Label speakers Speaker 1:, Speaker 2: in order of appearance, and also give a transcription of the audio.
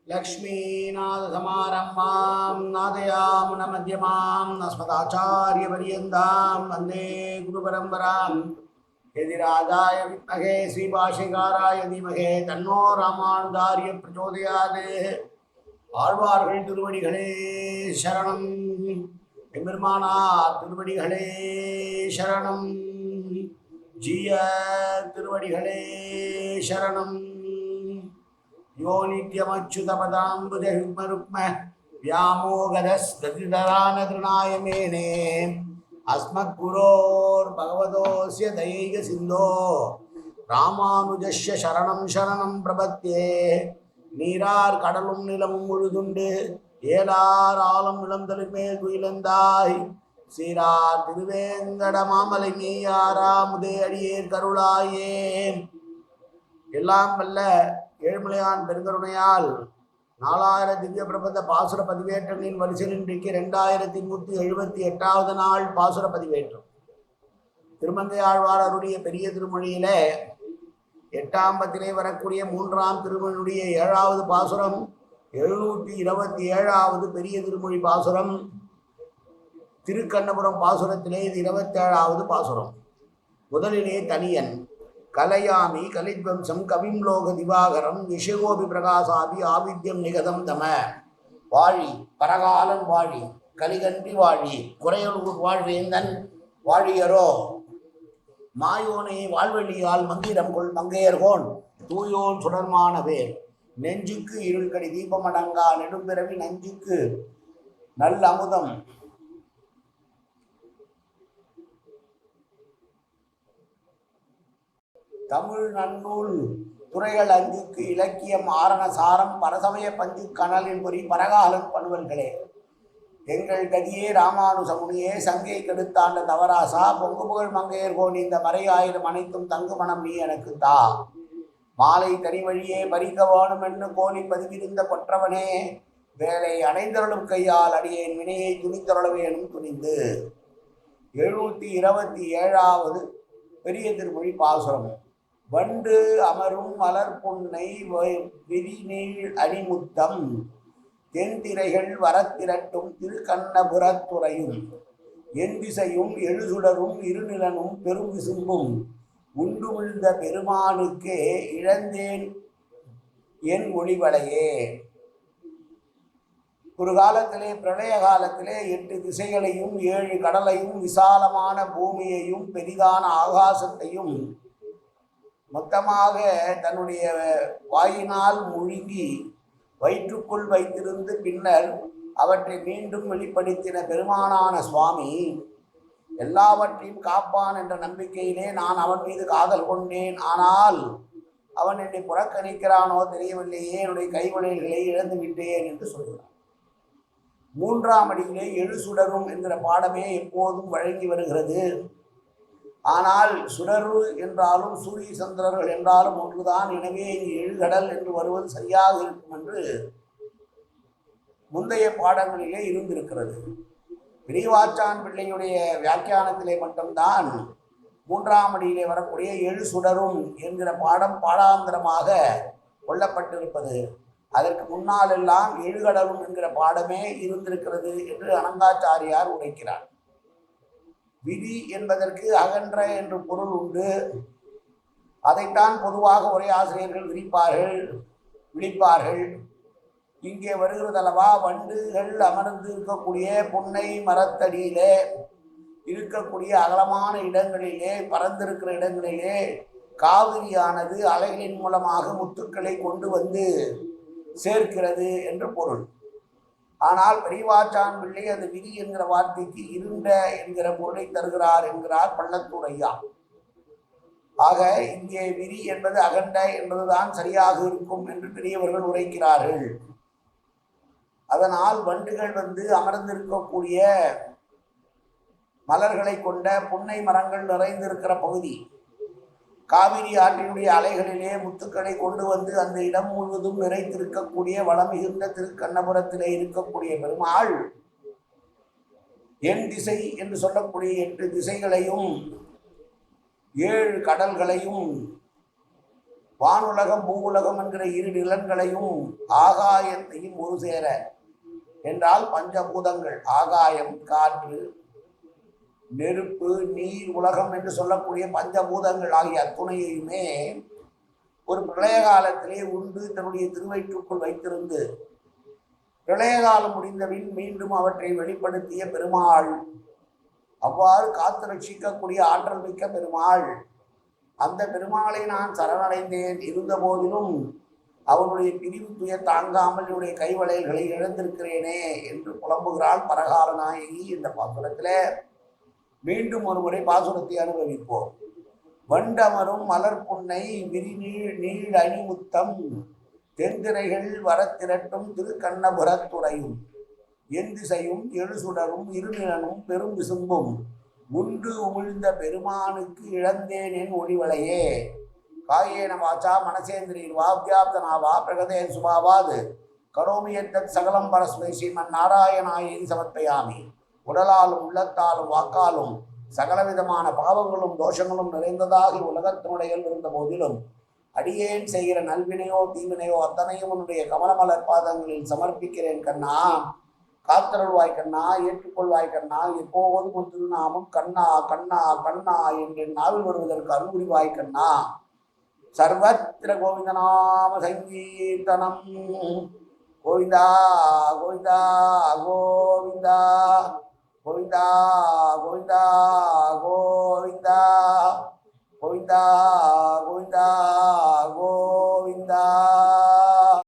Speaker 1: लक्ष्मीनाथसमारम्भां नादयामुनमध्यमाम् अस्मदाचार्यपर्यन्तां वन्दे गुरुपरम्पराम् यदिराजाय विद्महे श्रीभाष्यकाराय धीमहि तन्नो रामानुजार्य प्रचोदयात् ஆழ்வார்கள் திருவடிகளே சரணம் எம்பெருமானார் திருவடிகளே சரணம் ஜீய திருவடிகளே சரணம் यो नित्यमच्युतपदाम्बुजयुग्मरुक्म व्यामोगधस्ततितरानतृणाय मेने अस्मद्गुरोर्भगवतोऽस्य दयैकसिन्धो रामानुजस्य शरणं शरणं प्रपद्ये நீரார் கடலும் நிலமும் முழுதுண்டு ஏலார் ஆலம் இளந்தலுமேல் குயிலந்தாய் சீரார் திருவேங்கட மாமலை மெய்யாராமுதே அடியேர் கருளாயே. எல்லாம் வல்ல ஏழுமலையான் பெருங்கருணையால் 4000 திவ்ய பிரபந்த பாசுர பதிவேற்றங்களின் வரிசையில் இன்றைக்கு 2178வது நாள் பாசுர பதிவேற்றம். திருமங்கை ஆழ்வாரருடைய பெரிய திருமொழியில 8ஆம் பத்திலே வரக்கூடிய 3ஆம் திருமொழியுடைய 7வது பாசுரம், 727வது பெரிய திருமொழி பாசுரம், திருக்கண்ணபுரம் பாசுரத்திலே இது 27வது பாசுரம். முதலிலே தனியன் கலையாமி கலித்வம்சம் கவிம் லோக திவாகரம் விஷகோபி பிரகாசாபி ஆவித்யம் நிகதம் தம. வாழி பரகாலன் வாழி கலிகன்றி வாழி குறையலூர் வாழ்வேந்தன் வாழியரோ மாயோனை வாழ்வெளியால் மந்திரம் கொள் மங்கையர்கோன் தூயோன் சுடர்மானவே நெஞ்சுக்கு இருள்கடி தீபமடங்கா நெடும்பிறவி நஞ்சுக்கு நல்ல அமுதம் தமிழ் நன்னூல் துறைகள் அஞ்சுக்கு இலக்கியம் ஆரண சாரம் பரசமய பஞ்சு கனலின் பொறி பரகாலன் பணுவல்களே எங்கள் கதியே ராமானுசமுனியே சங்கை கெடுத்தாண்ட தவராசா பொங்கு புகழ் மங்கையர் கோன் இந்த மறையாயிரம் அனைத்தும் தங்கு மனம் நீ எனக்கு தா. மாலை தனி வழியே பறிக்க வேணும் என்று கோலி பதிவிருந்த கொற்றவனே வேலை அடைந்தருளும் கையால் அடியேன் வினையை துணித்தருள வேணும் துணிந்து. 727வது பெரிய திருமொழி பாசுரம். வண்டு அமரும் மலர் பொன்னை விரிநீள் அணிமுத்தம் தென்திரைகள் வரத்திரட்டும் திருக்கண்ணபுரத்துறையும் எந்திசையும் எழுசுடரும் இருநிலனும் பெரும் விசும்பும் உண்டு விழுந்த பெருமானுக்கே இழந்தேன் என் ஒளிவளையே. ஒரு காலத்திலே பிரளய காலத்திலே 8 திசைகளையும் 7 கடலையும் விசாலமான பூமியையும் பெரிதான ஆகாசத்தையும் மொத்தமாக தன்னுடைய வாயினால் முழுங்கி வயிற்றுக்குள் வைத்திருந்து பின்னர் அவற்றை மீண்டும் வெளிப்படுத்தின பெருமானான சுவாமி எல்லாவற்றையும் காப்பான் என்ற நம்பிக்கையிலே நான் அவன் மீது காதல் கொண்டேன். ஆனால் அவன் என்னை புறக்கணிக்கிறானோ தெரியவில்லையே, என்னுடைய கைவளையல்களை இழந்து விட்டேன் என்று சொல்கிறான். 3ஆம் அடியிலே எழுசுடரும் என்கிற பாடமே எப்போதும் வழங்கி வருகிறது. ஆனால் சுடரு என்றாலும் சூரிய சந்திரர்கள் என்றாலும் ஒன்றுதான். எனவே இங்கு எழுகடல் என்று வருவது சரியாக இருக்கும் என்று முந்தைய பாடங்களிலே இருந்திருக்கிறது. பெரியவாச்சான் பிள்ளையுடைய வியாக்கியானத்திலே மட்டும்தான் 3ஆம் அடியிலே வரக்கூடிய எழு சுடரும் என்கிற பாடம் பாடாந்திரமாக கொள்ளப்பட்டிருப்பது. அதற்கு முன்னால் எல்லாம் எழுகடலும் என்கிற பாடமே இருந்திருக்கிறது என்று அனந்தாச்சாரியார் உரைக்கிறார். விதி என்பதற்கு அகன்ற என்று பொருள் உண்டு. அதைத்தான் பொதுவாக ஒரே ஆசிரியர்கள் விழிப்பார்கள். இங்கே வருகிறதல்லவா, வண்டுகள் அமர்ந்து இருக்கக்கூடிய புன்னை மரத்தடியிலே இருக்கக்கூடிய அகலமான இடங்களிலே, பறந்திருக்கிற இடங்களிலே காவிரியானது அலைகளின் மூலமாக முத்துக்களை கொண்டு வந்து சேர்க்கிறது என்று பொருள். ஆனால் பெரியவாச்சான் பிள்ளை அந்த விதி என்கிற வார்த்தைக்கு இருண்ட என்கிற பொருளை தருகிறார் என்கிறார் பள்ளத்தூர் ஐயா. ஆக இங்கே விதி என்பது அகண்ட என்பதுதான் சரியாக இருக்கும் என்று பெரியவர்கள் உரைக்கிறார்கள். அதனால் வண்டுகள் வந்து அமர்ந்திருக்கக்கூடிய மலர்களை கொண்ட புன்னை மரங்கள் நிறைந்திருக்கிற பகுதி, காவிரி ஆற்றினுடைய அலைகளிலே முத்துக்களை கொண்டு வந்து அந்த இடம் முழுவதும் நிறைத்திருக்கக்கூடிய வளம் மிகுந்த திருக்கண்ணபுரத்திலே இருக்கக்கூடிய பெருமாள் என் திசை என்று சொல்லக்கூடிய 8 திசைகளையும் 7 கடல்களையும் வானுலகம் பூவுலகம் என்கிற இரு நிலன்களையும் ஆகாயத்தையும் ஒரு சேர என்றால் பஞ்சபூதங்கள் ஆகாயம், காற்று, நெருப்பு, நீர், உலகம் என்று சொல்லக்கூடிய பஞ்சபூதங்கள் ஆகிய அத்துணையுமே ஒரு பிரளய காலத்திலே உண்டு தன்னுடைய திருவயிற்றுக்குள் வைத்திருந்து பிரளய காலம் முடிந்தபின் மீண்டும் அவற்றை வெளிப்படுத்திய பெருமாள், அவ்வாறு காத்து ரட்சிக்கக்கூடிய ஆற்றல் மிக்க பெருமாள். அந்த பெருமாளை நான் சரணடைந்தேன், இருந்த போதிலும் அவனுடைய பிரிவு துயர் தாங்காமல் என்னுடைய கைவளையல்களை இழந்திருக்கிறேனே என்று புலம்புகிறாள் பரகால நாயகி. இந்த பாசுரத்துல மீண்டும் ஒரு முறை பாசுரத்தை அனுபவிப்போம். வண்டமரும் மலர் புன்னை விரிநீழ் நீழ் அணிமுத்தம் தென்திரைகள் வரத்திரட்டும் திருக்கண்ணபுரத்துறையும் எந்திசையும் எழுசுடரும் இருநிலனும் பெரும் விசும்பும் உண்டு உமிழ்ந்த பெருமானுக்கு இழந்தேன் என் ஒளிவளையே. காயேன வாச்சா மனசேந்திரியில் வாவியாப்தனாவா பிரகதே சுபாவாது கரோமியத்தத் சகலம் பரஸ்மை ஸ்ரீமன் நாராயணாயேதி சமர்ப்பயாமி. உடலாலும் உள்ளத்தாலும் வாக்காலும் சகலவிதமான பாவங்களும் தோஷங்களும் நிறைந்ததாக உலகத்தினுடைய இருந்த போதிலும் அடியேன் செய்கிற நல்வினையோ தீவினையோ அத்தனையும் உன்னுடைய கமலமலர் பாதங்களில் சமர்ப்பிக்கிறேன் கண்ணா. காத்தருள்வாய் கண்ணா, ஏற்றுக்கொள்வாய் கண்ணா. எப்போதும் ஒரு திருநாமம் கண்ணா கண்ணா கண்ணா என்று நாவில் வருவதற்கு அருள்புரிவாய் கண்ணா. சர்வத்திர கோவிந்தநாம சங்கீர்த்தனம். கோவிந்தா கோவிந்தா கோவிந்தா கோவிந்தா கோவிந்தா கோவிந்தா கோவிந்தா